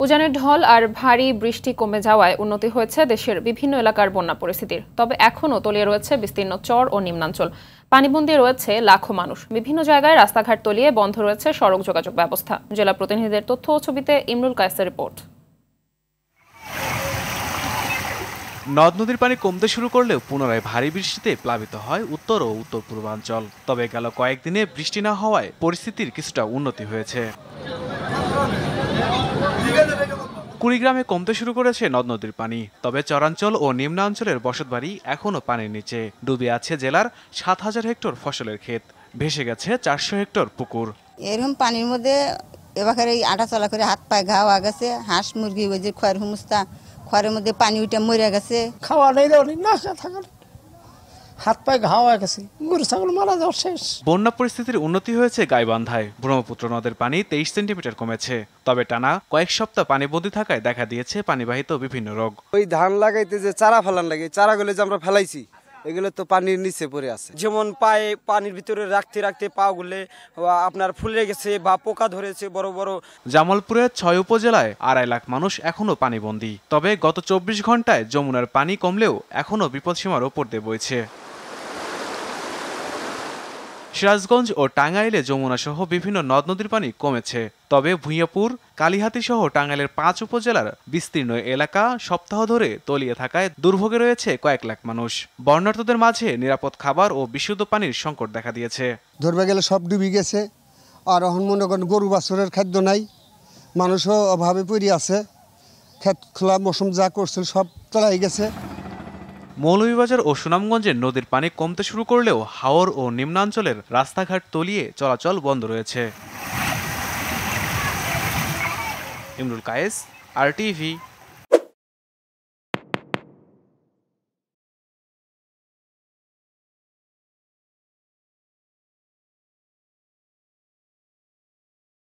উজানের ঢল আর ভারী বৃষ্টি কমে যাওয়ায় উন্নতি হয়েছে দেশের বিভিন্ন এলাকার বন্যা পরিস্থিতির। তবে এখনও তলিয়ে রয়েছে বিস্তীর্ণ চর ও নিম্নাঞ্চল। পানিবন্দী রয়েছে লাখো মানুষ। বিভিন্ন জায়গায় রাস্তাঘাট তলিয়ে বন্ধ রয়েছে সড়ক যোগাযোগ ব্যবস্থা। জেলা প্রতিনিধিদের তথ্য ও ছবিতে ইমরুল কায়েসের রিপোর্ট। নদ নদীর পানি কমতে শুরু করলেও পুনরায় ভারী বৃষ্টিতে প্লাবিত হয় উত্তর ও উত্তর পূর্বাঞ্চল। তবে গেল কয়েকদিনে বৃষ্টি না হওয়ায় পরিস্থিতির কিছুটা উন্নতি হয়েছে। কুড়িগ্রামে কমতে শুরু করেছে নদ নদীর পানি। তবে চরাঞ্চল ও নিম্নাঞ্চলের বসতবাড়ি এখনও পানির নিচে। ডুবে আছে জেলার ৭,০০০ হেক্টর ফসলের ক্ষেত, ভেসে গেছে ৪০০ হেক্টর পুকুর। এরকম পানির মধ্যে এবার এই আটা চলা করে হাত পায়ে ঘা হয়ে গেছে। হাঁস মুরগি ওই যে খয়ের হুমস্তা, খয়ের মধ্যে পানি উঠে মরে গেছে। খাওয়া নেই না থাকার হাত পায়ে ঘা হয়ে গেছে, গরু ছাগল মারা যাওয়া শেষ। বন্যা পরিস্থিতির উন্নতি হয়েছে গাইবান্ধায়। ব্রহ্মপুত্র নদের পানি 23 সেন্টিমিটার কমেছে। তবে টানা কয়েক সপ্তাহ পানিবন্দী থাকায় দেখা দিয়েছে পানিবাহিত বিভিন্ন রোগ। ওই ধান লাগাইতে যে চারা ফেলান লাগে, চারাগুলো যে আমরা ফেলাইছি এগুলো তো পানির নিচে পড়ে আছে। যেমন পায়ে পানির ভিতরে রাখতে রাখতে পাগুলো আপনার ফুলে গেছে বা পোকা ধরেছে বড় বড়। জামালপুরের ৬ উপজেলায় ২.৫ লাখ মানুষ এখনও পানিবন্দী। তবে গত ২৪ ঘন্টায় যমুনার পানি কমলেও এখনও বিপদসীমার ওপর দিয়ে বইছে। সিরাজগঞ্জ ও টাঙ্গাইলে যমুনা সহ বিভিন্ন নদ নদীর পানি কমেছে। তবে ভূঁইয়াপুর, কালিহাতী সহ টাঙ্গাইলের ৫ উপজেলার বিস্তীর্ণ এলাকা সপ্তাহ ধরে তলিয়ে থাকায় দুর্ভোগে রয়েছে কয়েক লাখ মানুষ। বন্যার্তদের মাঝে নিরাপদ খাবার ও বিশুদ্ধ পানির সংকট দেখা দিয়েছে। ধরবে গেলে সব ডুবে গেছে। আর এখন মনে করেন গরু বাছুরের খাদ্য নাই, মানুষও অভাবে পড়ে আছে। ক্ষেত খোলা মৌসুম যা করছিল সব তলাই গেছে। মৌলভীবাজার ও সুনামগঞ্জের নদীর পানি কমতে শুরু করলেও হাওর ও নিম্নাঞ্চলের রাস্তাঘাট তলিয়ে চলাচল বন্ধ রয়েছে। ইমরুল কায়েস, RTV।